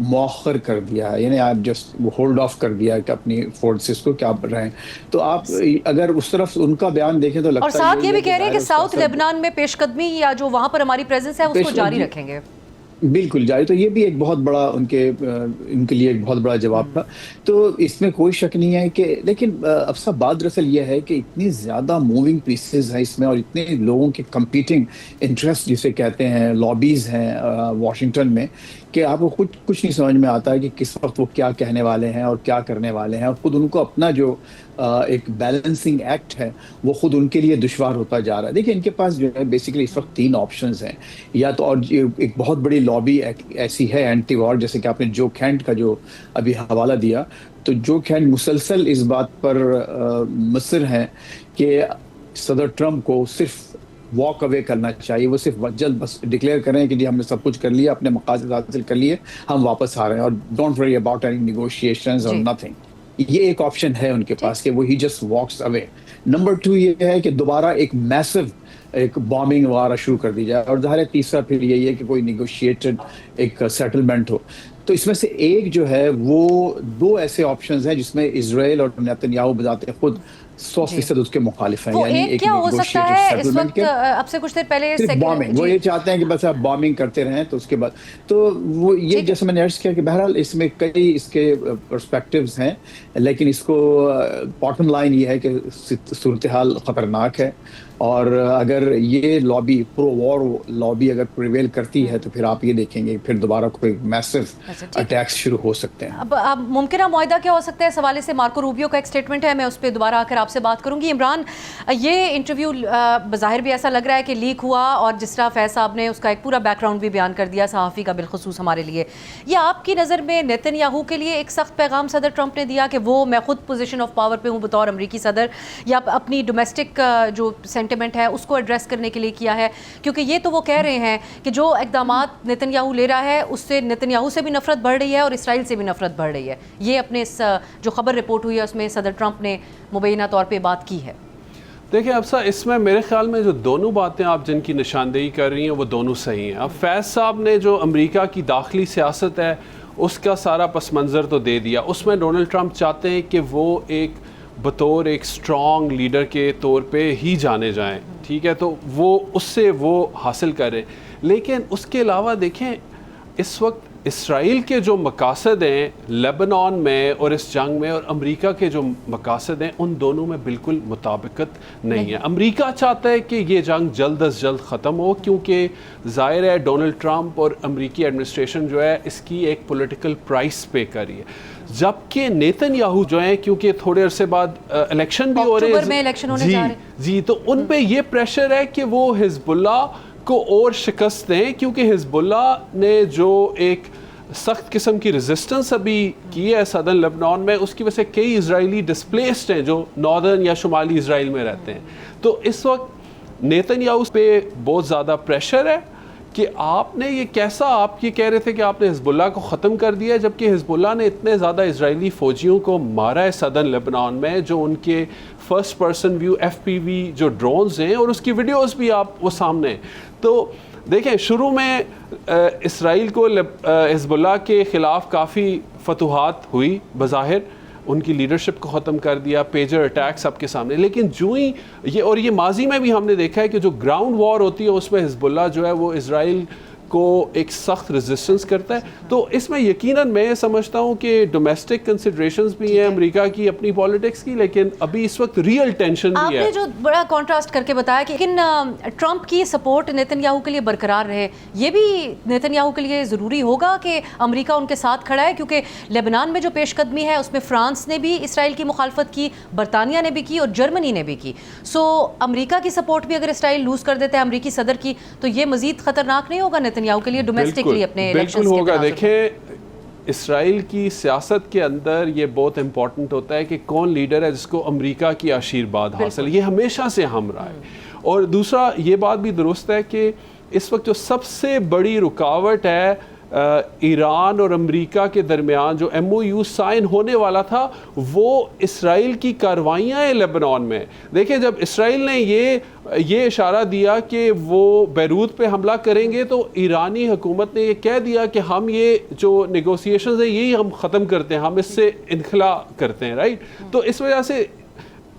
مؤخر کر دیا ہے، یعنی آپ جسٹ ہولڈ آف کر دیا ہے کہ اپنی فورسز کو کیا رہیں. تو آپ اگر اس طرف ان کا بیان دیکھیں تو اور لگتا ساتھ یہ ہے بھی کہہ رہے ہیں کہ ظاہر ساؤتھ لیبنان میں پیش قدمی یا جو وہاں پر ہماری پریزنس ہے اس کو جاری رکھیں گے. بالکل جاری. تو یہ بھی ایک بہت بڑا ان کے لیے ایک بہت بڑا جواب تھا. تو اس میں کوئی شک نہیں ہے کہ، لیکن افسا بات دراصل یہ ہے کہ اتنی زیادہ موونگ پیسز ہیں اس میں، اور اتنے لوگوں کے کمپیٹنگ انٹرسٹ جسے کہتے ہیں، لابیز ہیں واشنگٹن میں، کہ آپ کو خود کچھ نہیں سمجھ میں آتا ہے کہ کس وقت وہ کیا کہنے والے ہیں اور کیا کرنے والے ہیں. اور خود ان کو اپنا جو ایک بیلنسنگ ایکٹ ہے وہ خود ان کے لیے دشوار ہوتا جا رہا ہے. دیکھیں ان کے پاس جو ہے بیسیکلی اس وقت 3 آپشنز ہیں. یا تو، اور ایک بہت بڑی لابی ایسی ہے اینٹی وار، جیسے کہ آپ نے جو کینٹ کا جو ابھی حوالہ دیا، تو جو کینٹ مسلسل اس بات پر مصر ہیں کہ صدر ٹرمپ کو صرف واک اوے کرنا چاہیے. وہ صرف جلد بس ڈکلیئر کریں کہ جی ہم نے سب کچھ کر لیا، اپنے مقاصد حاصل کر لیے، ہم واپس آ رہے ہیں، اور don't worry about any negotiations اور نتھنگ. یہ ایک آپشن ہے ان کے پاس کہ وہ he just walks away. Number 2 یہ ہے کہ دوبارہ ایک میسو ایک بامبنگ وغیرہ شروع کر دی جائے. اور ظاہر ہے تیسرا پھر یہی ہے کہ کوئی نیگوشیٹڈ ایک سیٹلمنٹ ہو. تو اس میں سے ایک جو ہے وہ 2 ایسے آپشنز ہیں جس میں اسرائیل اور نیتن یاہو بذات خود 100% اس کے مخالف ہیں. وہ یعنی ایک کیا ہو سکتا ہے اس وقت، اب سے کچھ دیر پہلے بامبنگ، وہ یہ چاہتے ہیں کہ بس آپ بامبنگ کرتے رہیں. تو اس کے بعد تو وہ یہ جیسے میں نے عرض کیا کہ بہرحال اس میں کئی اس کے پرسپیکٹیوز ہیں، لیکن اس کو باٹم لائن یہ ہے کہ صورتحال خطرناک ہے. اور اگر یہ لابی پرو وار لابی اگر پریویل کرتی ہے تو پھر آپ یہ دیکھیں گے پھر دوبارہ کوئی میسو اٹیکس شروع ہو سکتے ہیں. اب ممکنہ معاہدہ کیا ہو سکتا ہے اس حوالے سے؟ مارکو روبیو کا ایک سٹیٹمنٹ ہے، میں اس پہ دوبارہ آ کر آپ سے بات کروں گی. عمران، یہ انٹرویو بظاہر بھی ایسا لگ رہا ہے کہ لیک ہوا، اور جس طرح فیض صاحب نے اس کا ایک پورا بیک گراؤنڈ بھی بیان کر دیا صحافی کا بالخصوص ہمارے لیے، یہ آپ کی نظر میں نیتن یاہو کے لیے ایک سخت پیغام صدر ٹرمپ نے دیا کہ وہ میں خود پوزیشن آف پاور پہ ہوں بطور امریکی صدر، یا اپنی ڈومیسٹک جو سینٹیمنٹ ہے اس کو ایڈریس کرنے کے لیے کیا ہے؟ کیونکہ یہ تو وہ کہہ رہے ہیں کہ جو اقدامات نیتن یاہو لے رہا ہے اس سے نیتن یاہو سے بھی نفرت بڑھ رہی ہے اور اسرائیل سے بھی نفرت بڑھ رہی ہے. یہ اپنے جو خبر رپورٹ ہوئی ہے اس میں صدر ٹرمپ نے مبینہ طور پہ بات کی ہے. دیکھیں افسا، اس میں میرے خیال میں جو دونوں باتیں آپ جن کی نشاندہی کر رہی ہیں وہ دونوں صحیح ہیں. اب فیض صاحب نے جو امریکہ کی داخلی سیاست ہے اس کا سارا پس منظر تو دے دیا. اس میں ڈونلڈ ٹرمپ چاہتے ہیں کہ وہ ایک بطور ایک اسٹرانگ لیڈر کے طور پہ ہی جانے جائیں، ٹھیک ہے، تو وہ اس سے وہ حاصل کریں. لیکن اس کے علاوہ دیکھیں اس وقت اسرائیل کے جو مقاصد ہیں لیبنان میں اور اس جنگ میں، اور امریکہ کے جو مقاصد ہیں ان دونوں میں بالکل مطابقت نہیں ہے. امریکہ چاہتا ہے کہ یہ جنگ جلد از جلد ختم ہو، کیونکہ ظاہر ہے ڈونلڈ ٹرمپ اور امریکی ایڈمنسٹریشن جو ہے اس کی ایک پولیٹیکل پرائس پے کری ہے. جبکہ نیتن یاہو جو ہیں کیونکہ تھوڑے عرصے بعد الیکشن بھی ہو رہے ہیں جی، تو ان پہ یہ پریشر ہے کہ وہ حزب اللہ کو اور شکست دیں، کیونکہ حزب اللہ نے جو ایک سخت قسم کی ریزسٹنس ابھی کی ہے سدرن لبنان میں، اس کی وجہ سے کئی اسرائیلی ڈسپلیسڈ ہیں جو ناردرن یا شمالی اسرائیل میں رہتے ہیں. تو اس وقت نیتن یاہو پہ بہت زیادہ پریشر ہے کہ آپ نے یہ کیسا، آپ یہ کہہ رہے تھے کہ آپ نے حزب اللہ کو ختم کر دیا ہے، جبکہ حزب اللہ نے اتنے زیادہ اسرائیلی فوجیوں کو مارا ہے سدرن لبنان میں، جو ان کے فرسٹ پرسن ویو FPV جو ڈرونز ہیں، اور اس کی ویڈیوز بھی آپ وہ سامنے ہیں. تو دیکھیں شروع میں اسرائیل کو حزب اللہ کے خلاف کافی فتوحات ہوئی، بظاہر ان کی لیڈرشپ کو ختم کر دیا، پیجر اٹیک سب کے سامنے. لیکن جو ہی یہ ماضی میں بھی ہم نے دیکھا ہے کہ جو گراؤنڈ وار ہوتی ہے اس میں حزب اللہ جو ہے وہ اسرائیل کو ایک سخت ریزسٹنس کرتا ہے. تو اس میں یقیناً میں سمجھتا ہوں کہ ڈومیسٹک کنسیڈریشنز بھی ہیں امریکہ کی اپنی پالیٹکس کی، لیکن ابھی اس وقت ریئل ٹینشن بھی ہے. آپ نے جو بڑا کانٹراسٹ کر کے بتایا کہ لیکن ٹرمپ کی سپورٹ نیتن یاہو کے لیے برقرار رہے، یہ بھی نیتن یاہو کے لیے ضروری ہوگا کہ امریکہ ان کے ساتھ کھڑا ہے، کیونکہ لیبنان میں جو پیش قدمی ہے اس میں فرانس نے بھی اسرائیل کی مخالفت کی، برطانیہ نے بھی کی اور جرمنی نے بھی کی. سو امریکہ کی سپورٹ بھی اگر اسرائیل لوز کر دیتا ہے امریکی صدر کی، تو یہ مزید خطرناک نہیں ہوگا نیتن یاہو کے لیے ڈومیسٹکلی اپنے الیکشنز کے ہوگا. دیکھیں اسرائیل کی سیاست کے اندر یہ بہت امپورٹنٹ ہوتا ہے کہ کون لیڈر ہے جس کو امریکہ کی آشیرواد حاصل، یہ ہمیشہ سے ہم رہا ہے. اور دوسرا یہ بات بھی درست ہے کہ اس وقت جو سب سے بڑی رکاوٹ ہے ایران اور امریکہ کے درمیان جو ایم او یو سائن ہونے والا تھا وہ اسرائیل کی کارروائیاں ہیں لیبنان میں. دیکھیں جب اسرائیل نے یہ اشارہ دیا کہ وہ بیروت پہ حملہ کریں گے تو ایرانی حکومت نے یہ کہہ دیا کہ ہم یہ جو نیگوسیشنز ہیں یہی ہم ختم کرتے ہیں, ہم اس سے انخلا کرتے ہیں, رائٹ. تو اس وجہ سے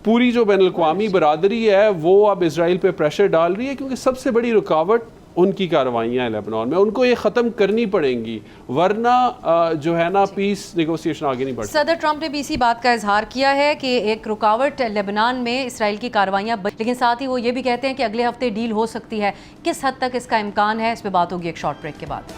پوری جو بین الاقوامی برادری ہے وہ اب اسرائیل پہ پریشر ڈال رہی ہے کیونکہ سب سے بڑی رکاوٹ ان کی کارروائیاں ہیں لیبنان میں, ان کو یہ ختم کرنی پڑیں گی ورنہ جو ہے نا پیس نیگوسیشن آگے نہیں بڑھ. صدر ٹرمپ نے بھی اسی بات کا اظہار کیا ہے کہ ایک رکاوٹ لیبنان میں اسرائیل کی کارروائیاں, لیکن ساتھ ہی وہ یہ بھی کہتے ہیں کہ اگلے ہفتے ڈیل ہو سکتی ہے. کس حد تک اس کا امکان ہے, اس پہ بات ہوگی ایک شارٹ بریک کے بعد.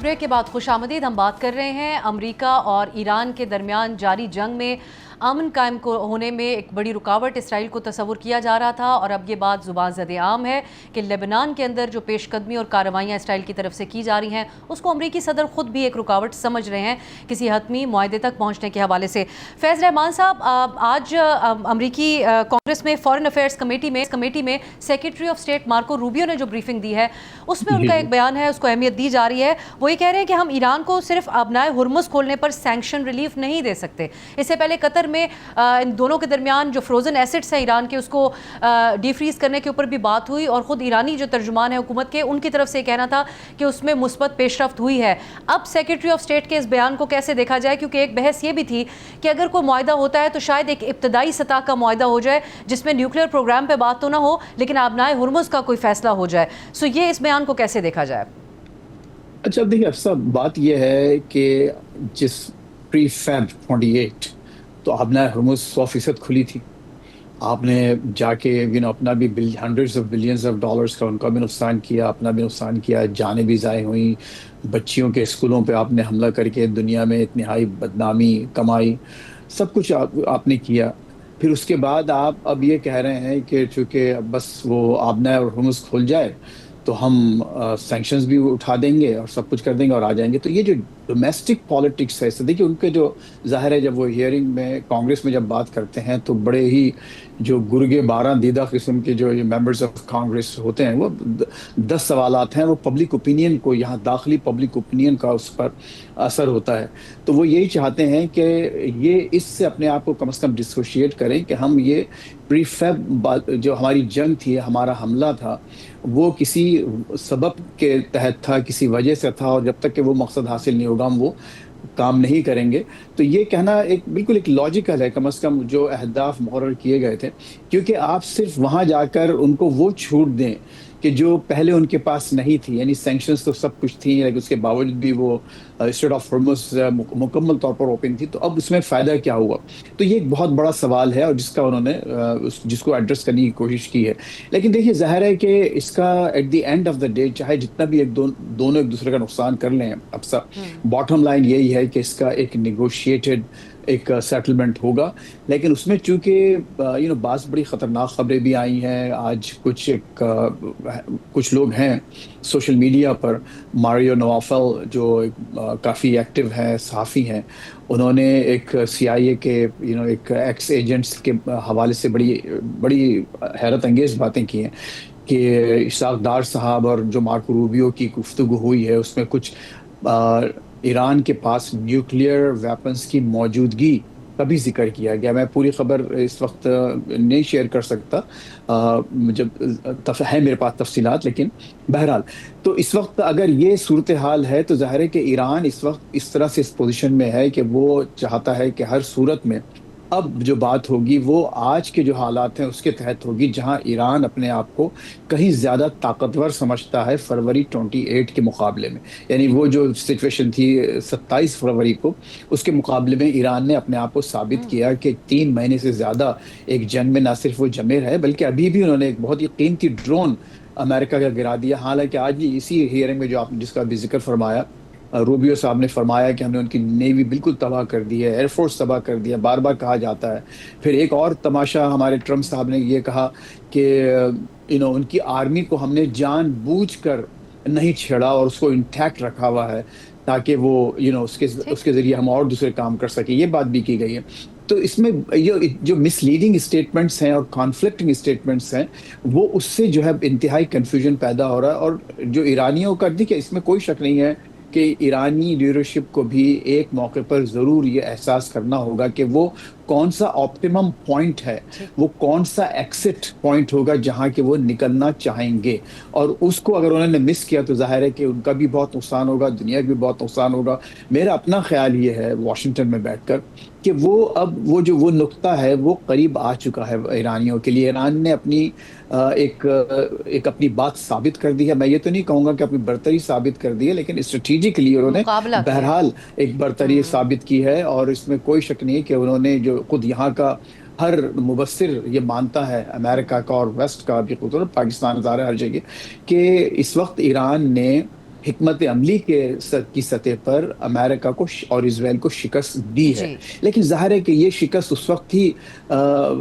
بریک کے بعد خوش آمدید. ہم بات کر رہے ہیں امریکہ اور ایران کے درمیان جاری جنگ میں امن قائم ہونے میں ایک بڑی رکاوٹ اسرائیل کو تصور کیا جا رہا تھا, اور اب یہ بات زبان زد عام ہے کہ لیبنان کے اندر جو پیش قدمی اور کارروائیاں اسرائیل کی طرف سے کی جا رہی ہیں اس کو امریکی صدر خود بھی ایک رکاوٹ سمجھ رہے ہیں کسی حتمی معاہدے تک پہنچنے کے حوالے سے. فیض رحمان صاحب, آج امریکی کانگریس میں فارن افیئرز کمیٹی میں secretary of state Marco Rubio نے جو بریفنگ دی ہے اس میں ان کا ایک بیان ہے, اس کو اہمیت دی جا رہی ہے. وہ یہ کہہ رہے ہیں کہ ہم ایران کو صرف ابنائے ہرمز کھولنے پر سینکشن ریلیف نہیں دے سکتے. اس سے پہلے قطر میں ان دونوں کے درمیان جو فروزن ایسٹس ہیں ایران کے اس کو ڈی فریز کرنے کے اوپر بھی بات ہوئی, اور خود ایرانی جو ترجمان ہے حکومت کے ان کی طرف سے کہنا تھا کہ اس میں مثبت پیش رفت ہوئی ہے. اب سیکرٹری آف اسٹیٹ کے اس بیان کو کیسے دیکھا جائے, کیونکہ ایک بحث یہ بھی تھی کہ اگر کوئی معاہدہ ہوتا ہے تو شاید ایک ابتدائی سطح کا معاہدہ ہو جائے جس میں نیوکلیئر پروگرام پہ بات تو نہ ہو لیکن ابنائے ہرمز کا کوئی فیصلہ ہو جائے. سو یہ اس بیان کو کیسے دیکھا جائے؟ اچھا دیکھیے افسر, بات یہ ہے کہ جس پری فیب 28 تو ابنائے ہرمز 100% کھلی تھی. آپ نے جا کے اپنا بھی hundreds of billions of dollars کا ان کا بھی نقصان کیا, اپنا بھی نقصان کیا, جانیں بھی ضائع ہوئیں, بچیوں کے اسکولوں پہ آپ نے حملہ کر کے دنیا میں انتہائی بدنامی کمائی, سب کچھ آپ نے کیا. پھر اس کے بعد آپ اب یہ کہہ رہے ہیں کہ چونکہ بس وہ ابنائے ہرمز کھل جائے تو ہم سینکشنز بھی اٹھا دیں گے اور سب کچھ کر دیں گے اور آ جائیں گے. تو یہ جو ڈومیسٹک پالیٹکس ہے, دیکھیے ان کے جو ظاہر ہے جب وہ ہیئرنگ میں کانگریس میں جب بات کرتے ہیں تو بڑے ہی جو گرگے بارہ دیدہ قسم کے جو ممبرز آف کانگریس ہوتے ہیں وہ 10 سوالات ہیں, وہ پبلک اوپینین کو, یہاں داخلی پبلک اوپینین کا اس پر اثر ہوتا ہے. تو وہ یہی چاہتے ہیں کہ یہ اس سے اپنے آپ کو کم از کم ڈسوشیٹ کریں کہ ہم یہ پری فیب جو ہماری جنگ تھی, ہمارا حملہ تھا, وہ کسی سبب کے تحت تھا, کسی وجہ سے تھا, اور جب تک کہ وہ مقصد حاصل نہیں ہوگا ہم وہ کام نہیں کریں گے. تو یہ کہنا بالکل ایک لاجیکل ہے, کم از کم جو اہداف مقرر کیے گئے تھے, کیونکہ آپ صرف وہاں جا کر ان کو وہ چھوٹ دیں کہ جو پہلے ان کے پاس نہیں تھی, یعنی سینکشنز تو سب کچھ تھیں لیکن اس کے باوجود بھی وہ اسٹریٹ آف ہرمز مکمل طور پر اوپن تھی, تو اب اس میں فائدہ کیا ہوا؟ تو یہ ایک بہت بڑا سوال ہے اور جس کا انہوں نے جس کو ایڈریس کرنے کی کوشش کی ہے. لیکن دیکھیے ظاہر ہے کہ اس کا at the end of the day چاہے جتنا بھی دونوں ایک دوسرے کا نقصان کر لیں, اب سب باٹم لائن یہی ہے کہ اس کا ایک نیگوشیٹڈ ایک سیٹلمنٹ ہوگا. لیکن اس میں چونکہ بعض بڑی خطرناک خبریں بھی آئی ہیں. آج کچھ لوگ ہیں سوشل میڈیا پر, ماریو نوافل جو کافی ایکٹیو ہیں, صحافی ہیں, انہوں نے ایک CIA کے ایک ایکس ایجنٹس کے حوالے سے بڑی حیرت انگیز باتیں کی ہیں کہ اسحاق ڈار صاحب اور جو مارکو روبیو کی گفتگو ہوئی ہے اس میں کچھ ایران کے پاس نیوکلیئر ویپنز کی موجودگی کا بھی ذکر کیا گیا. میں پوری خبر اس وقت نہیں شیئر کر سکتا, جب ہے میرے پاس تفصیلات, لیکن بہرحال تو اس وقت اگر یہ صورتحال ہے تو ظاہر ہے کہ ایران اس وقت اس طرح سے اس پوزیشن میں ہے کہ وہ چاہتا ہے کہ ہر صورت میں اب جو بات ہوگی وہ آج کے جو حالات ہیں اس کے تحت ہوگی, جہاں ایران اپنے آپ کو کہیں زیادہ طاقتور سمجھتا ہے فروری 28 کے مقابلے میں. یعنی وہ جو سچویشن تھی 27 فروری کو, اس کے مقابلے میں ایران نے اپنے آپ کو ثابت کیا کہ 3 مہینے سے زیادہ ایک جنگ میں نہ صرف وہ جمے رہے بلکہ ابھی بھی انہوں نے ایک بہت ہی قیمتی ڈرون امریکہ کا گرا دیا. حالانکہ آج بھی اسی ہیئرنگ میں جو آپ جس کا بھی ذکر فرمایا, روبیو صاحب نے فرمایا کہ ہم نے ان کی نیوی بالکل تباہ کر دی ہے, ایئر فورس تباہ کر دیا, بار بار کہا جاتا ہے. پھر ایک اور تماشا ہمارے ٹرمپ صاحب نے یہ کہا کہ ان کی آرمی کو ہم نے جان بوجھ کر نہیں چھیڑا اور اس کو انٹیکٹ رکھا ہوا ہے تاکہ وہ اس کے ذریعے ہم اور دوسرے کام کر سکیں. یہ بات بھی کی گئی ہے. تو اس میں یہ جو مس لیڈنگ اسٹیٹمنٹس ہیں اور کانفلکٹنگ اسٹیٹمنٹس ہیں وہ اس سے جو ہے انتہائی کنفیوژن پیدا ہو رہا ہے. اور جو ایرانیوں کا دیکھیے اس میں کوئی شک نہیں ہے کہ ایرانی لیڈرشپ کو بھی ایک موقع پر ضرور یہ احساس کرنا ہوگا کہ وہ کون سا آپٹیمم پوائنٹ ہے, وہ کون سا ایکسٹ پوائنٹ ہوگا جہاں کہ وہ نکلنا چاہیں گے, اور اس کو اگر انہوں نے مس کیا تو ظاہر ہے کہ ان کا بھی بہت نقصان ہوگا, دنیا کا بھی بہت نقصان ہوگا. میرا اپنا خیال یہ ہے واشنگٹن میں بیٹھ کر کہ وہ اب وہ نقطہ ہے وہ قریب آ چکا ہے ایرانیوں کے لیے. ایران نے اپنی ایک اپنی بات ثابت کر دی ہے. میں یہ تو نہیں کہوں گا کہ اپنی برتری ثابت کر دی ہے, لیکن اسٹریٹجکلی انہوں نے بہرحال ایک برتری ثابت کی ہے. اور اس میں کوئی شک نہیں کہ انہوں نے جو خود یہاں کا ہر مبصر یہ مانتا ہے, امریکہ کا اور ویسٹ کا بھی, خود پاکستان ظاہر ہر جگہ, کہ اس وقت ایران نے حکمت عملی کی سطح پر امریکہ کو اور اسرائیل کو شکست دی ہے. لیکن ظاہر ہے کہ یہ شکست اس وقت ہی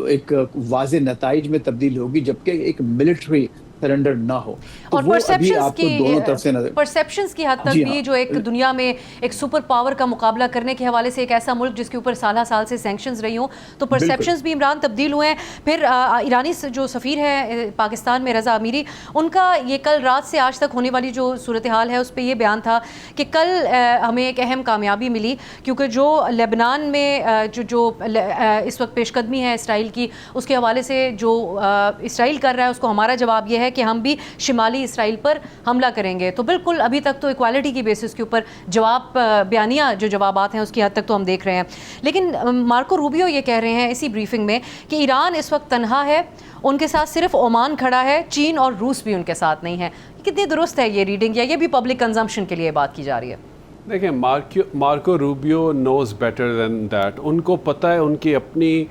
ایک واضح نتائج میں تبدیل ہوگی جبکہ ایک ملٹری سرنڈر نہ ہو. اور پرسیپشنز کی حد تک بھی جو ایک دنیا میں ایک سپر پاور کا مقابلہ کرنے کے حوالے سے ایک ایسا ملک جس کے اوپر سالہ سال سے سینکشنز رہی ہوں, تو پرسیپشنز بھی عمران تبدیل ہوئے ہیں. پھر ایرانی جو سفیر ہے پاکستان میں رضا امیری, ان کا یہ کل رات سے آج تک ہونے والی جو صورتحال ہے اس پہ یہ بیان تھا کہ کل ہمیں ایک اہم کامیابی ملی, کیونکہ جو لیبنان میں جو اس وقت پیش قدمی ہے اسرائیل کی, اس کے حوالے سے جو اسرائیل کر رہا ہے اس کو ہمارا جواب یہ ہے کہ ہم بھی شمالی اسرائیل پر حملہ کریں گے. تو بالکل ابھی تک تو ایکوالٹی کی بیسس کے اوپر بیانیہ جو جوابات ہیں اس کی حد تک تو ہم دیکھ رہے ہیں. لیکن مارکو روبیو یہ کہہ رہے ہیں اسی بریفنگ میں کہ ایران اس وقت تنہا ہے, ان کے ساتھ صرف عمان کھڑا ہے, چین اور روس بھی ان کے ساتھ نہیں ہے. کتنی درست ہے یہ ریڈنگ, یا یہ بھی پبلک کنزمپشن کے لیے بات کی جا رہی ہے؟ دیکھیں, Marco Rubio knows better than that. ان کو پتہ ہے, ان کی اپنی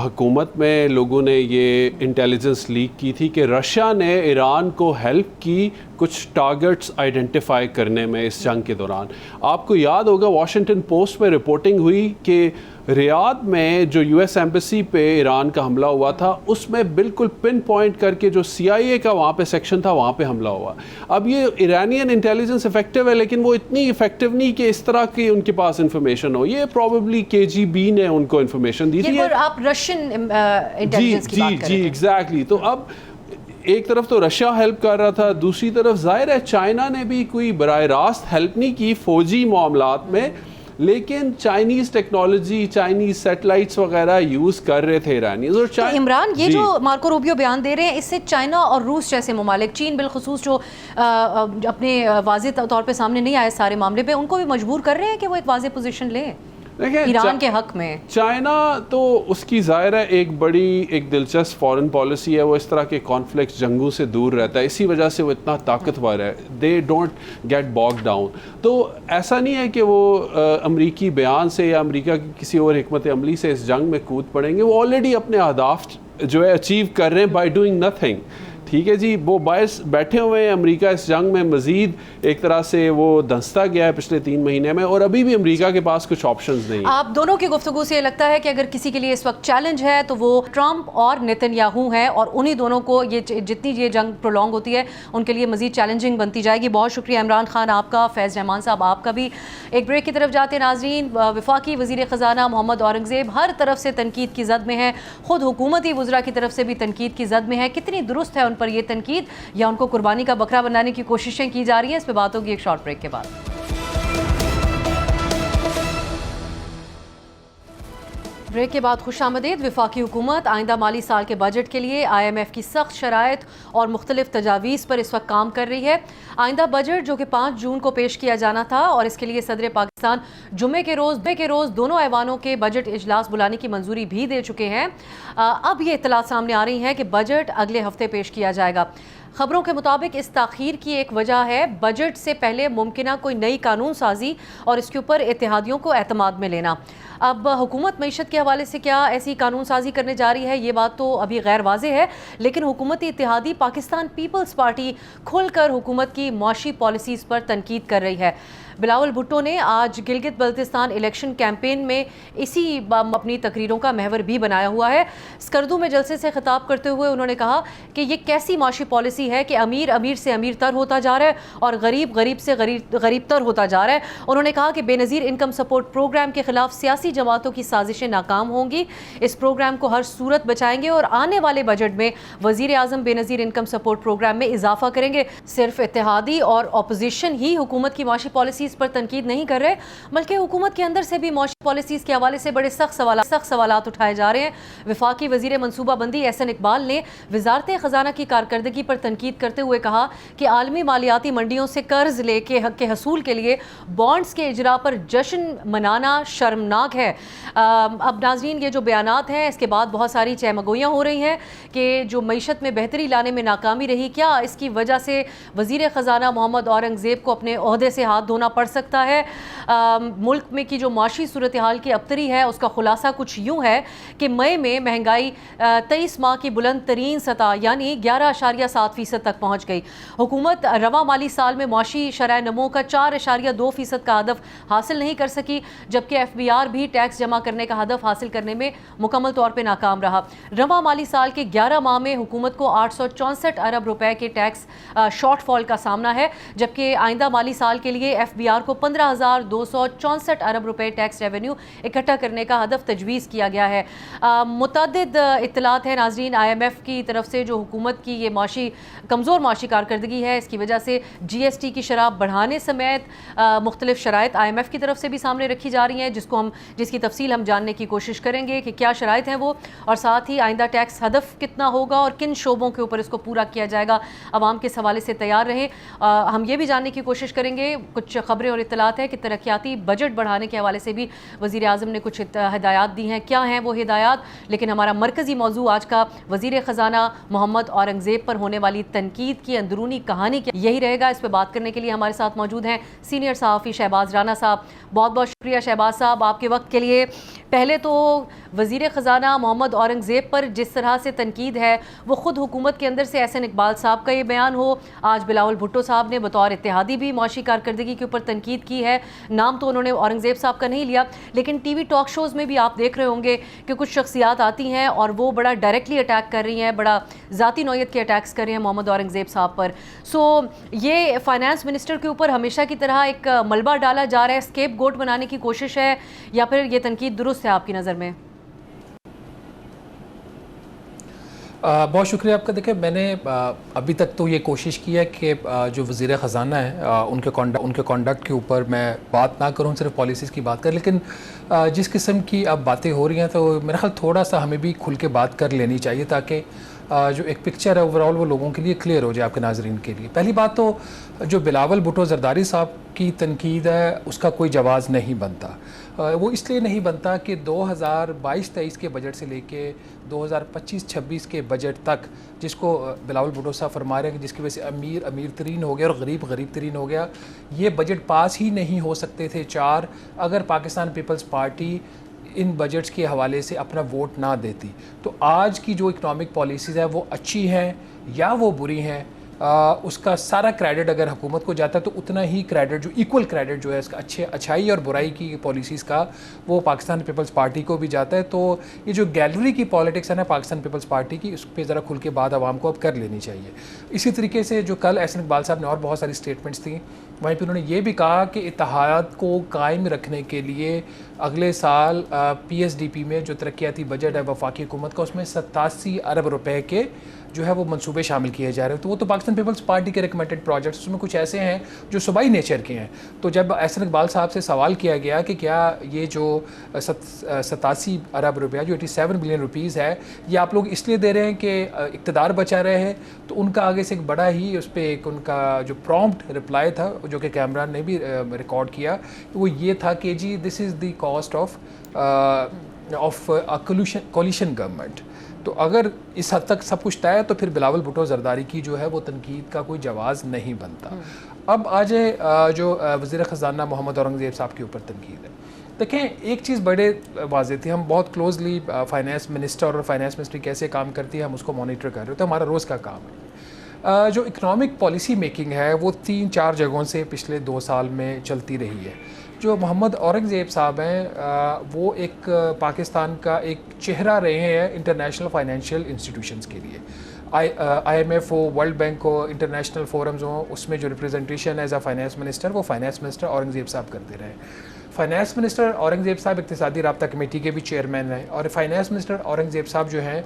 حکومت میں لوگوں نے یہ انٹیلیجنس لیک کی تھی کہ رشیا نے ایران کو ہیلپ کی کچھ ٹارگٹس آئیڈینٹیفائی کرنے میں اس جنگ کے دوران. آپ کو یاد ہوگا واشنگٹن پوسٹ میں رپورٹنگ ہوئی کہ ریاض میں جو یو ایس ایمبیسی پہ ایران کا حملہ ہوا تھا اس میں بالکل پن پوائنٹ کر کے جو سی آئی اے کا وہاں پہ سیکشن تھا وہاں پہ حملہ ہوا. اب یہ ایرانین انٹیلیجنس افیکٹو ہے, لیکن وہ اتنی افیکٹو نہیں کہ اس طرح کی ان کے پاس انفارمیشن ہو. یہ پروبیبلی KGB نے ان کو انفارمیشن دی تھی. آپ رشین انٹیلیجنس کی بات کر رہے ہیں. جی ایگزیکٹلی. تو اب ایک طرف تو رشیا ہیلپ کر رہا تھا, دوسری طرف ظاہر ہے چائنا نے بھی کوئی براہ راست ہیلپ نہیں کی فوجی معاملات میں, لیکن چائنیز ٹیکنالوجی, چائنیز سیٹلائٹس وغیرہ یوز کر رہے تھے ایرانیز. اور عمران, یہ جو مارکو روبیو بیان دے رہے ہیں اس سے چائنا اور روس جیسے ممالک, چین بالخصوص جو اپنے واضح طور پہ سامنے نہیں آئے سارے معاملے پہ, ان کو بھی مجبور کر رہے ہیں کہ وہ ایک واضح پوزیشن لیں ایران کے حق میں. چائنا تو اس کی ظاہر ہے ایک بڑی ایک دلچسپ فارن پالیسی ہے, وہ اس طرح کے کانفلکٹ جنگوں سے دور رہتا ہے, اسی وجہ سے وہ اتنا طاقتور ہے. دے ڈونٹ گیٹ باگ ڈاؤن. تو ایسا نہیں ہے کہ وہ امریکی بیان سے یا امریکہ کی کسی اور حکمت عملی سے اس جنگ میں کود پڑیں گے. وہ آلریڈی اپنے اہداف جو ہے اچیو کر رہے ہیں بائی ڈوئنگ نتھنگ. ٹھیک ہے جی, وہ باعث بیٹھے ہوئے ہیں. امریکہ اس جنگ میں مزید ایک طرح سے وہ دھنستا گیا ہے پچھلے 3 مہینے میں, اور ابھی بھی امریکہ کے پاس کچھ آپشنز نہیں ہیں. آپ دونوں کی گفتگو سے یہ لگتا ہے کہ اگر کسی کے لیے اس وقت چیلنج ہے تو وہ ٹرمپ اور نیتن یاہو ہیں, اور انہی دونوں کو یہ جتنی یہ جنگ پرولونگ ہوتی ہے ان کے لیے مزید چیلنجنگ بنتی جائے گی. بہت شکریہ عمران خان آپ کا, فیض رحمان صاحب آپ کا بھی. ایک بریک کی طرف جاتے ہیں ناظرین. وفاقی وزیر خزانہ محمد اورنگزیب ہر طرف سے تنقید کی زد میں ہے, خود حکومتی وزراء کی طرف سے بھی تنقید کی زد میں ہے. کتنی درست ہے ان پر یہ تنقید, یا ان کو قربانی کا بکرا بنانے کی کوششیں کی جا رہی ہیں؟ اس پہ بات ہوگی ایک شارٹ بریک کے بعد. بریک کے بعد خوش آمدید. وفاقی حکومت آئندہ مالی سال کے بجٹ کے لیے IMF کی سخت شرائط اور مختلف تجاویز پر اس وقت کام کر رہی ہے. آئندہ بجٹ جو کہ 5 جون کو پیش کیا جانا تھا, اور اس کے لیے صدر پاکستان جمعے کے روز دونوں ایوانوں کے بجٹ اجلاس بلانے کی منظوری بھی دے چکے ہیں. اب یہ اطلاعات سامنے آ رہی ہیں کہ بجٹ اگلے ہفتے پیش کیا جائے گا. خبروں کے مطابق اس تاخیر کی ایک وجہ ہے بجٹ سے پہلے ممکنہ کوئی نئی قانون سازی اور اس کے اوپر اتحادیوں کو اعتماد میں لینا. اب حکومت معیشت کے حوالے سے کیا ایسی قانون سازی کرنے جا رہی ہے, یہ بات تو ابھی غیر واضح ہے, لیکن حکومتی اتحادی پاکستان پیپلز پارٹی کھل کر حکومت کی معاشی پالیسیز پر تنقید کر رہی ہے. بلاول بھٹو نے آج گلگت بلتستان الیکشن کیمپین میں اسی اپنی تقریروں کا محور بھی بنایا ہوا ہے۔ اسکردو میں جلسے سے خطاب کرتے ہوئے انہوں نے کہا کہ یہ کیسی معاشی پالیسی ہے کہ امیر امیر سے امیر تر ہوتا جا رہا ہے اور غریب غریب سے غریب تر ہوتا جا رہا ہے۔ انہوں نے کہا کہ بے نظیر انکم سپورٹ پروگرام کے خلاف سیاسی جماعتوں کی سازشیں ناکام ہوں گی، اس پروگرام کو ہر صورت بچائیں گے اور آنے والے بجٹ میں وزیر اعظم بے نظیر انکم سپورٹ پروگرام میں اضافہ کریں گے۔ صرف اتحادی اور اپوزیشن ہی حکومت کی معاشی پالیسیز پر تنقید نہیں کر رہے، بلکہ حکومت کے اندر سے بھی معاشی پالیسیز کے حوالے سے بڑے سخت سوالات اٹھائے جا رہے ہیں۔ وفاقی وزیر منصوبہ بندی احسن اقبال نے وزارت خزانہ کی کارکردگی پر تنقید کرتے ہوئے کہا کہ عالمی مالیاتی منڈیوں سے قرض لے کے حق کے حصول کے لیے بانڈز کے اجرا پر جشن منانا شرمناک ہے۔ اب ناظرین، یہ جو بیانات ہیں اس کے بعد بہت ساری چہمگوئیاں ہو رہی ہیں کہ جو معیشت میں بہتری لانے میں ناکامی رہی، کیا اس کی وجہ سے وزیر خزانہ محمد اورنگزیب کو اپنے عہدے سے ہاتھ دھونا پڑ سکتا ہے؟ ملک میں کی جو معاشی صورتحال کی ابتری ہے اس کا خلاصہ کچھ یوں ہے کہ مئی میں مہنگائی 23 ماہ کی بلند ترین سطح یعنی 11.7% تک پہنچ گئی۔ حکومت رواں مالی سال میں معاشی شرح نمو کا 4.2% کا ہدف حاصل نہیں کر سکی، جبکہ FBR بھی ٹیکس جمع کرنے کا ہدف حاصل کرنے میں مکمل طور پہ ناکام رہا۔ رواں مالی سال کے 11 ماہ میں حکومت کو 864 ارب روپے کے ٹیکس شارٹ فال کا سامنا ہے، جبکہ آئندہ مالی سال کے لیے FBR کو 15,264 ارب روپے ٹیکس ریونیو اکٹھا کرنے کا ہدف تجویز کیا گیا ہے۔ متعدد اطلاعات ہیں ناظرین IMF کی طرف سے جو حکومت کی یہ کمزور معاشی کارکردگی ہے، اس کی وجہ سے GST کی شرح بڑھانے سمیت مختلف شرائط IMF کی طرف سے بھی سامنے رکھی جا رہی ہیں، جس کی تفصیل ہم جاننے کی کوشش کریں گے کہ کیا شرائط ہیں وہ، اور ساتھ ہی آئندہ ٹیکس ہدف کتنا ہوگا اور کن شعبوں کے اوپر اس کو پورا کیا جائے گا۔ عوام کے حوالے سے تیار رہیں۔ ہم یہ بھی جاننے کی کوشش کریں گے، کچھ خبریں اور اطلاعات ہیں کہ ترقیاتی بجٹ بڑھانے کے حوالے سے بھی وزیر اعظم نے کچھ ہدایات دی ہیں۔ کیا ہیں وہ ہدایات؟ لیکن ہمارا مرکزی موضوع آج کا وزیر خزانہ محمد اورنگزیب پر ہونے والی تنقید کی اندرونی کہانی یہی رہے گا۔ اس پہ بات کرنے کے لیے ہمارے ساتھ موجود ہیں سینئر صحافی شہباز رانا صاحب۔ بہت بہت شکریہ شہباز صاحب آپ کے وقت کے لیے۔ پہلے تو وزیر خزانہ محمد اورنگزیب پر جس طرح سے تنقید ہے وہ خود حکومت کے اندر سے احسن اقبال صاحب کا یہ بیان ہو، آج بلاول بھٹو صاحب نے بطور اتحادی بھی معاشی کارکردگی کے اوپر تنقید کی ہے۔ نام تو انہوں نے اورنگزیب صاحب کا نہیں لیا، لیکن ٹی وی ٹاک شوز میں بھی آپ دیکھ رہے ہوں گے کہ کچھ شخصیات آتی ہیں اور وہ بڑا ڈائریکٹلی اٹیک کر رہی ہیں، بڑا ذاتی نوعیت کے اٹیکس کر رہے ہیں محمد اورنگزیب صاحب پر۔ یہ فائنانس منسٹر کے اوپر ہمیشہ کی طرح ایک ملبہ ڈالا جا رہا ہے، اسکیپ گوٹ بنانے کی کوشش ہے، یا پھر یہ تنقید درست ہے آپ کی نظر میں؟ بہت شکریہ آپ کا۔ دیکھیں، میں نے ابھی تک تو یہ کوشش کی ہے کہ جو وزیر خزانہ ہیں ان کے کانڈکٹ کے اوپر میں بات نہ کروں، صرف پالیسیز کی بات کریں، لیکن جس قسم کی اب باتیں ہو رہی ہیں تو میرا خیال تھوڑا سا ہمیں بھی کھل کے بات کر لینی چاہیے تاکہ جو ایک پکچر ہے اوورآل وہ لوگوں کے لیے کلیئر ہو جائے، آپ کے ناظرین کے لیے۔ پہلی بات تو جو بلاول بھٹو زرداری صاحب کی تنقید ہے اس کا کوئی جواز نہیں بنتا۔ وہ اس لیے نہیں بنتا کہ 2022-23 کے بجٹ سے لے کے 2025-26 کے بجٹ تک، جس کو بلاول بھٹو صاحب فرما رہے ہیں کہ جس کی وجہ سے امیر امیر ترین ہو گیا اور غریب غریب ترین ہو گیا، یہ بجٹ پاس ہی نہیں ہو سکتے تھے اگر پاکستان پیپلز پارٹی ان بجٹس کے حوالے سے اپنا ووٹ نہ دیتی۔ تو آج کی جو اکنامک پالیسیز ہیں وہ اچھی ہیں یا وہ بری ہیں، اس کا سارا کریڈٹ اگر حکومت کو جاتا ہے تو اتنا ہی کریڈٹ، جو ایکول کریڈٹ جو ہے اس کا اچھائی اور برائی کی پالیسیز کا، وہ پاکستان پیپلز پارٹی کو بھی جاتا ہے۔ تو یہ جو گیلری کی پالیٹکس ہے نا پاکستان پیپلز پارٹی کی، اس پہ ذرا کھل کے بات عوام کو اب کر لینی چاہیے۔ اسی طریقے سے جو کل احسن اقبال صاحب نے اور بہت ساری سٹیٹمنٹس تھیں، وہیں پہ انہوں نے یہ بھی کہا کہ اتحاد کو قائم رکھنے کے لیے اگلے سال PSDP میں جو ترقیاتی بجٹ ہے وفاقی حکومت کا، اس میں 87 ارب روپے کے جو ہے وہ منصوبے شامل کیے جا رہے ہیں۔ تو وہ تو پاکستان پیپلز پارٹی کے ریکمنڈڈ پروجیکٹس، اس میں کچھ ایسے ہیں جو صوبائی نیچر کے ہیں۔ تو جب احسن اقبال صاحب سے سوال کیا گیا کہ کیا یہ جو 87 ارب روپیہ جو 87 بلین روپیز ہے، یہ آپ لوگ اس لیے دے رہے ہیں کہ اقتدار بچا رہے ہیں، تو ان کا آگے سے ایک بڑا ہی اس پہ ایک ان کا جو پرومپٹ رپلائی تھا جو کہ کیمرہ نے بھی ریکارڈ کیا، وہ یہ تھا کہ جی this is the cost of coalition government. تو اگر اس حد تک سب کچھ طے ہے تو پھر بلاول بھٹو زرداری کی جو ہے وہ تنقید کا کوئی جواز نہیں بنتا۔ اب آ جائے جو وزیر خزانہ محمد اورنگزیب صاحب کے اوپر تنقید ہے۔ دیکھیں، ایک چیز بڑے واضح تھی، ہم بہت کلوزلی فائنانس منسٹر اور فائنانس منسٹری کیسے کام کرتی ہے ہم اس کو مانیٹر کر رہے ہوتے ہیں، ہمارا روز کا کام ہے۔ جو اکنامک پالیسی میکنگ ہے وہ 3-4 جگہوں سے پچھلے 2 سال میں چلتی رہی ہے. جو محمد اورنگزیب صاحب ہیں وہ ایک پاکستان کا ایک چہرہ رہے ہیں انٹرنیشنل فائنینشیل انسٹیٹیوشنز کے لیے. آئی ایم ایف ہو, ورلڈ بینک ہو, انٹرنیشنل فورمز ہوں, اس میں جو representation as a finance minister وہ فائنانس منسٹر اورنگزیب صاحب کرتے رہے. فائنانس منسٹر اورنگزیب صاحب اقتصادی رابطہ کمیٹی کے بھی چیئرمین ہیں, اور فائنانس منسٹر اورنگزیب صاحب جو ہیں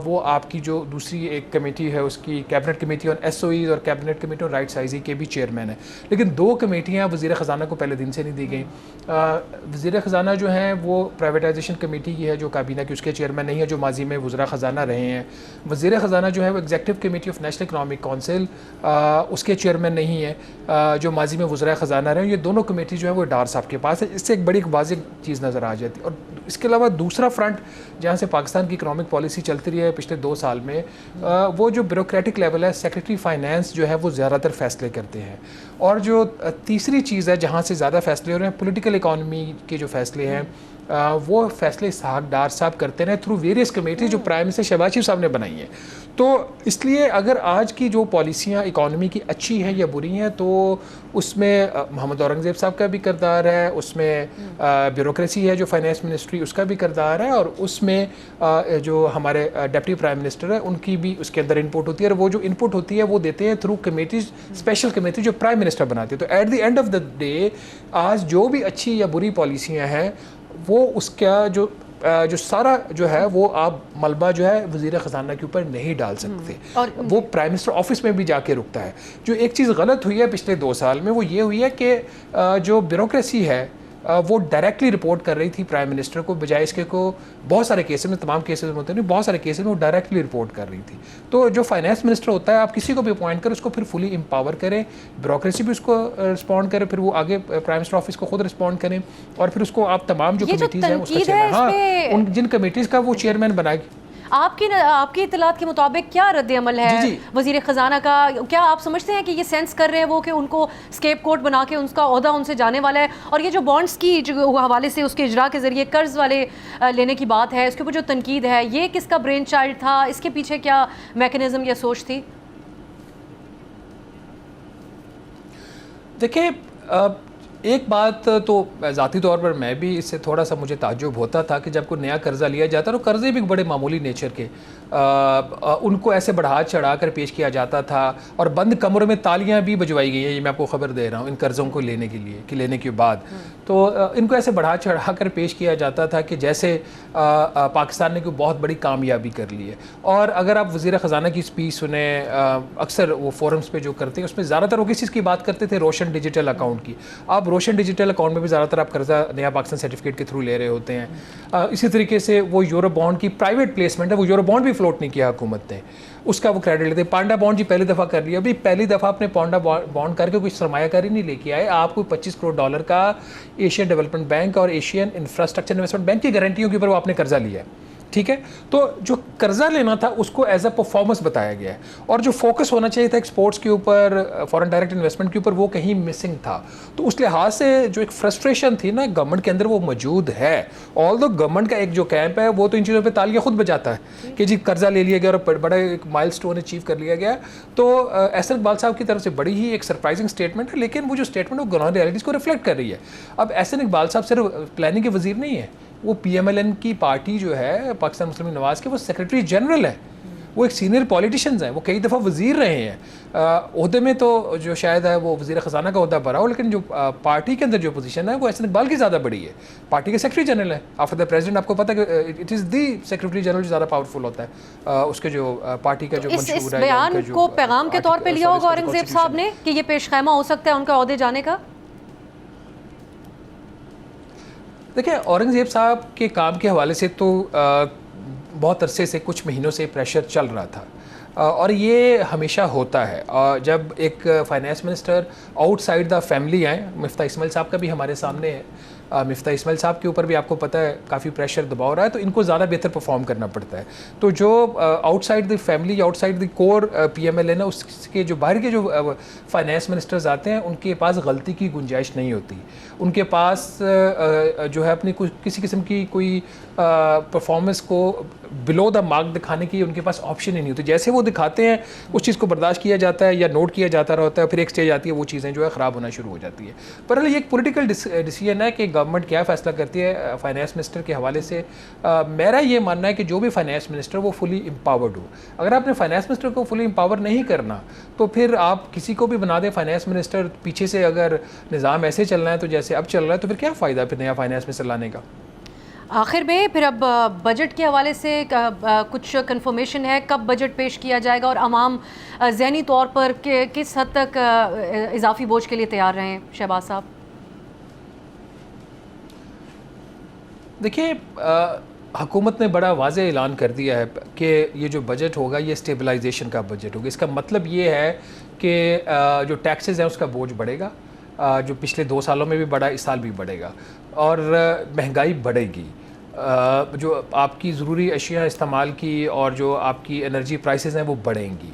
وہ آپ کی جو دوسری ایک کمیٹی ہے اس کی cabinet committee on S O Es اور cabinet committee on rightsizing کے بھی چیئرمین ہیں. لیکن 2 کمیٹیاں وزیر خزانہ کو پہلے دن سے نہیں دی گئیں. وزیر خزانہ جو ہیں وہ پرائیویٹائزیشن کمیٹی کی ہے جو کابینہ کی, اس کے چیئرمین نہیں ہے جو ماضی میں وزراء خزانہ رہے ہیں. وزیر خزانہ جو ہے وہ executive committee of national economic council اس کے چیئرمین نہیں ہے جو ماضی میں وزراء خزانہ رہے ہیں. یہ دونوں کمیٹی جو ہے وہ ڈار صاحب کے پاس ہے. اس سے ایک بڑی واضح چیز نظر آ جاتی ہے. اور اس کے علاوہ دوسرا فرنٹ جہاں سے پاکستان کی اکنامک پالیسی چلتی رہی ہے پچھلے 2 سال میں, وہ جو بیوروکریٹک لیول ہے, سیکریٹری فائنانس جو ہے وہ زیادہ تر فیصلے کرتے ہیں. اور جو تیسری چیز ہے جہاں سے زیادہ فیصلے ہو رہے ہیں, پولیٹیکل اکانومی کے جو فیصلے ہیں وہ فیصلے اسحاق ڈار صاحب کرتے ہیں تھرو ویریس کمیٹیز جو پرائم منسٹر شہباز شریف صاحب نے بنائی ہیں. تو اس لیے اگر آج کی جو پالیسیاں اکانومی کی اچھی ہیں یا بری ہیں تو اس میں محمد اورنگزیب صاحب کا بھی کردار ہے, اس میں بیوروکریسی ہے جو فائنانس منسٹری اس کا بھی کردار ہے, اور اس میں جو ہمارے ڈپٹی پرائم منسٹر ہیں ان کی بھی اس کے اندر انپٹ ہوتی ہے. اور وہ جو انپٹ ہوتی ہے وہ دیتے ہیں تھرو کمیٹیز, اسپیشل کمیٹی جو پرائم منسٹر بناتے ہیں. تو at the end of the day آج جو بھی اچھی یا بری پالیسیاں ہیں وہ اس کا جو سارا جو ہے وہ آپ ملبہ جو ہے وزیر خزانہ کے اوپر نہیں ڈال سکتے, وہ پرائم منسٹر آفس میں بھی جا کے رکتا ہے. جو ایک چیز غلط ہوئی ہے پچھلے 2 سال میں وہ یہ ہوئی ہے کہ جو بیوروکریسی ہے وہ ڈائریکٹلی رپورٹ کر رہی تھی پرائم منسٹر کو, بجائے اس کے کو بہت سارے کیسز میں, تمام کیسز میں ہوتے نہیں, بہت سارے کیسز میں وہ ڈائریکٹلی رپورٹ کر رہی تھی. تو جو فائنانس منسٹر ہوتا ہے آپ کسی کو بھی اپوائنٹ کریں اس کو پھر فلی امپاور کریں, بیوروکریسی بھی اس کو رسپونڈ کرے, پھر وہ آگے پرائم منسٹر آفس کو خود رسپونڈ کریں, اور پھر اس کو آپ تمام جو کمیٹیز ہیں اس کا چیئرمین, ہاں ان جن کمیٹیز کا وہ چیئرمین بنائے. آپ کی اطلاعات کے مطابق کیا رد عمل ہے وزیر خزانہ کا؟ کیا آپ سمجھتے ہیں کہ یہ سینس کر رہے ہیں وہ کہ ان کو اسکیپ کوٹ بنا کے ان کا عہدہ ان سے جانے والا ہے؟ اور یہ جو بانڈز کی جو حوالے سے اس کے اجرا کے ذریعے قرض والے لینے کی بات ہے, اس کے اوپر جو تنقید ہے, یہ کس کا برین چائلڈ تھا؟ اس کے پیچھے کیا میکنزم یا سوچ تھی؟ دیکھیں ایک بات تو ذاتی طور پر میں بھی اس سے تھوڑا سا مجھے تعجب ہوتا تھا کہ جب کوئی نیا قرضہ لیا جاتا ہے, تو قرضے بھی بڑے معمولی نیچر کے, ان کو ایسے بڑھا چڑھا کر پیش کیا جاتا تھا, اور بند کمروں میں تالیاں بھی بجوائی گئی ہیں, یہ میں آپ کو خبر دے رہا ہوں, ان قرضوں کو لینے کے لیے, کہ لینے کے بعد تو ان کو ایسے بڑھا چڑھا کر پیش کیا جاتا تھا کہ جیسے پاکستان نے کوئی بہت بڑی کامیابی کر لی ہے. اور اگر آپ وزیر خزانہ کی اسپیچ سنیں, اکثر وہ فورمز پہ جو کرتے ہیں اس میں زیادہ تر وہ کس چیز کی بات کرتے تھے, روشن ڈیجیٹل اکاؤنٹ کی. آپ روشن ڈیجیٹل اکاؤنٹ میں بھی زیادہ تر آپ قرضہ نیا پاکستان سرٹیفکیٹ کے تھرو لے رہے ہوتے ہیں. اسی طریقے سے وہ یورو بانڈ کی پرائیویٹ پلیسمنٹ ہے, وہ یورو بانڈ بھی فلوٹ نہیں کیا حکومت نے, اس کا وہ کریڈٹ لیتے ہیں. پانڈا بانڈ جی پہلی دفعہ کر لیا, ابھی پہلی دفعہ آپ نے پانڈا بانڈ کر کے کوئی سرمایہ کاری نہیں لے کے آئے, آپ کو $25 کروڑ کا ایشین ڈیولپمنٹ بینک اور ایشین انفراسٹرکچر انویسٹمنٹ بینک کی گارنٹیوں کے اوپر وہ آپ نے قرضہ لیا ہے, ٹھیک ہے. تو جو قرضہ لینا تھا اس کو ایز اے پرفارمنس بتایا گیا ہے, اور جو فوکس ہونا چاہیے تھا ایکسپورٹس کے اوپر, فارن ڈائریکٹ انویسٹمنٹ کے اوپر, وہ کہیں مسنگ تھا. تو اس لحاظ سے جو ایک فرسٹریشن تھی نا گورنمنٹ کے اندر وہ موجود ہے. آلدو گورنمنٹ کا ایک جو کیمپ ہے وہ تو ان چیزوں پہ تالیاں خود بجاتا ہے کہ جی قرضہ لے لیا گیا اور بڑا ایک مائل سٹون اچیو کر لیا گیا. تو احسن اقبال صاحب کی طرف سے بڑی ہی ایک سرپرائزنگ اسٹیٹمنٹ ہے, لیکن وہ جو اسٹیٹمنٹ وہ گراؤنڈ ریئلٹیز کو ریفلیکٹ کر رہی ہے. اب احسن اقبال صاحب صرف پلاننگ کے وزیر نہیں ہے, وہ پی ایم ایل این کی پارٹی جو ہے پاکستان مسلم نواز کے, وہ سیکرٹری جنرل ہے, وہ ایک سینئر پولیٹیشینز ہیں, وہ کئی دفعہ وزیر رہے ہیں. عہدے میں تو جو شاید ہے وہ وزیر خزانہ کا عہدہ بھرا ہو, لیکن جو پارٹی کے اندر جو پوزیشن ہے وہ احسن اقبال کی زیادہ بڑی ہے. پارٹی کے سیکرٹری جنرل ہے آفٹر دا پریزیڈنٹ. آپ کو پتہ ہے کہ it is the secretary general جو زیادہ پاورفل ہوتا ہے, اس کے جو پارٹی کا جو منشور ہے. اس بیان کو پیغام کے طور پہ لیا ہوگا اورنگزیب صاحب نے کہ یہ پیش خیمہ ہو سکتا ہے ان کا عہدے جانے کا؟ دیکھیں اورنگزیب صاحب کے کام کے حوالے سے تو بہت عرصے سے, کچھ مہینوں سے پریشر چل رہا تھا, اور یہ ہمیشہ ہوتا ہے. جب ایک finance minister out side the family آئیں, مفتاح اسماعیل صاحب کا بھی ہمارے سامنے ہے, مفتاح اسماعیل صاحب کے اوپر بھی آپ کو پتہ ہے کافی پریشر دباؤ رہا ہے, تو ان کو زیادہ بہتر پرفارم کرنا پڑتا ہے. تو جو outside the family, outside the core P M L ہے نا, اس کے جو باہر کے جو فائنانس منسٹرز آتے ہیں ان کے پاس غلطی کی گنجائش نہیں ہوتی. ان کے پاس جو ہے اپنی کسی قسم کی کوئی پرفارمنس کو بلو دا مارک دکھانے کی ان کے پاس آپشن ہی نہیں ہوتی. جیسے وہ دکھاتے ہیں اس چیز کو برداشت کیا جاتا ہے یا نوٹ کیا جاتا رہتا ہے, پھر ایک سٹیج آتی ہے وہ چیزیں جو ہے خراب ہونا شروع ہو جاتی ہے. پر یہ ایک پولیٹیکل ڈیسیجن ہے کہ گورنمنٹ کیا فیصلہ کرتی ہے فائنانس منسٹر کے حوالے سے. میرا یہ ماننا ہے کہ جو بھی فائنانس منسٹر وہ فلی امپاورڈ ہو. اگر آپ نے فائنانس منسٹر کو فلی امپاور نہیں کرنا تو پھر آپ کسی کو بھی بنا دیں فائنانس منسٹر, پیچھے سے اگر نظام ایسے چلنا ہے تو جیسے اب چل رہا ہے, تو پھر کیا فائدہ پھر نیا فائنانس منسٹر لانے کا. آخر میں پھر اب بجٹ کے حوالے سے کچھ کنفرمیشن ہے کب بجٹ پیش کیا جائے گا, اور عوام ذہنی طور پر کس حد تک اضافی بوجھ کے لیے تیار رہے ہیں شہباز صاحب؟ دیکھیے حکومت نے بڑا واضح اعلان کر دیا ہے کہ یہ جو بجٹ ہوگا یہ اسٹیبلائزیشن کا بجٹ ہوگا. اس کا مطلب یہ ہے کہ جو ٹیکسز ہیں اس کا بوجھ بڑھے گا, جو پچھلے 2 سالوں میں بھی بڑھا اس سال بھی بڑھے گا, اور مہنگائی بڑھے گی. جو آپ کی ضروری اشیاء استعمال کی اور جو آپ کی انرجی پرائسز ہیں وہ بڑھیں گی.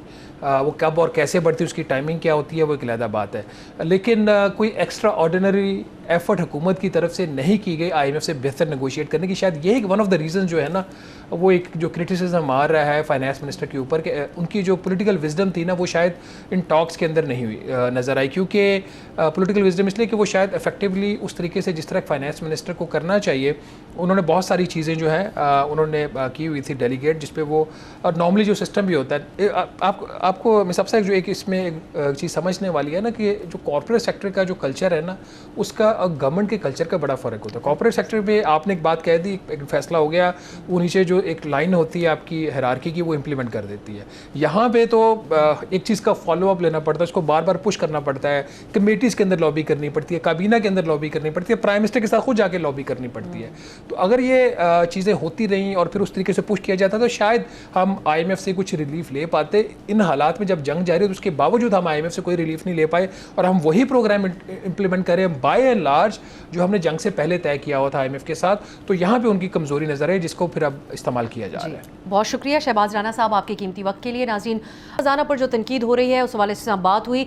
وہ کب اور کیسے بڑھتی ہے اس کی ٹائمنگ کیا ہوتی ہے وہ ایک علیحدہ بات ہے. لیکن کوئی ایکسٹرا آرڈینری ایفرٹ حکومت کی طرف سے نہیں کی گئی آئی ایم ایف سے بہتر نیگوشیٹ کرنے کی. شاید یہ ون آف دا ریزن جو ہے نا وہ ایک جو کرٹیسزم آ رہا ہے فائنانس منسٹر کے اوپر کہ ان کی جو پولیٹیکل وزڈم تھی نا وہ شاید ان ٹاکس کے اندر نہیں ہوئی نظر آئی. کیونکہ پولیٹیکل وزڈم اس لیے کہ وہ شاید افیکٹولی اس طریقے سے جس طرح فائنانس منسٹر کو کرنا چاہیے انہوں نے بہت ساری چیزیں جو ہیں انہوں نے کی ہوئی تھی ڈیلیگیٹ, جس پہ وہ اور نارملی جو سسٹم بھی ہوتا ہے آپ کو میں سب سے جو ایک اس میں ایک چیز سمجھنے والی ہے نا کہ جو کارپوریٹ سیکٹر کا جو کلچر ہے نا اس کا اور گورنمنٹ کے کلچر کا بڑا فرق ہوتا ہے. کارپوریٹ سیکٹر پہ آپ نے ایک بات کہہ دی, ایک فیصلہ ہو گیا, وہ نیچے جو ایک لائن ہوتی ہے آپ کی ہیرارکی کی وہ امپلیمنٹ کر دیتی ہے. یہاں پہ تو ایک چیز کا فالو اپ لینا پڑتا ہے, اس کو بار بار پش کرنا پڑتا ہے, کمیٹیز کے اندر لابی کرنی پڑتی ہے, کابینہ کے اندر لابی کرنی پڑتی ہے, پرائم منسٹر کے ساتھ خود جا کے لابی کرنی پڑتی ہے. تو اگر یہ چیزیں ہوتی رہیں اور پھر اس طریقے سے پش کیا جاتا تو شاید ہم آئی ایم ایف سے کچھ ریلیف لے پاتے. ان حالات میں جب جنگ جاری ہے تو اس کے باوجود ہم آئی ایم ایف سے کوئی ریلیف نہیں لے پائے, اور ہم وہی پروگرام امپلیمنٹ کریں بائی اینڈ لارج جو ہم نے جنگ سے پہلے طے کیا ہوا تھا آئی ایم ایف کے ساتھ. تو یہاں پہ ان کی کمزوری نظر ہے جس کو پھر اب استعمال کیا جا رہا ہے. بہت شکریہ شہباز رانا صاحب آپ کے قیمتی وقت کے لیے. ناظرین, خزانہ پر جو تنقید ہو رہی ہے اس حوالے سے بات ہوئی,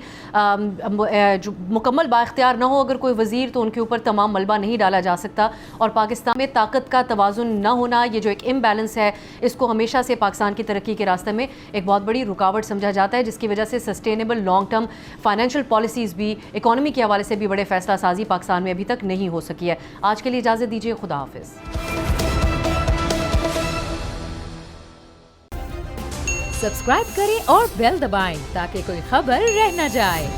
جو مکمل بااختیار نہ ہو اگر کوئی وزیر تو ان کے اوپر تمام ملبہ نہیں ڈالا جا سکتا, اور پاکستان میں طاقت کا توازن نہ ہونا یہ جو ایک امبیلنس ہے اس کو ہمیشہ سے پاکستان کی ترقی کے راستے میں ایک بہت بڑی رکاوٹ سمجھا جاتا ہے, جس کی وجہ سے sustainable long term financial policies بھی اکانومی کے حوالے سے بھی بڑے فیصلہ سازی پاکستان میں ابھی تک نہیں ہو سکی ہے. آج کے لیے اجازت دیجیے, خدا حافظ. سبسکرائب کریں اور بیل دبائیں تاکہ کوئی خبر رہ نہ جائے.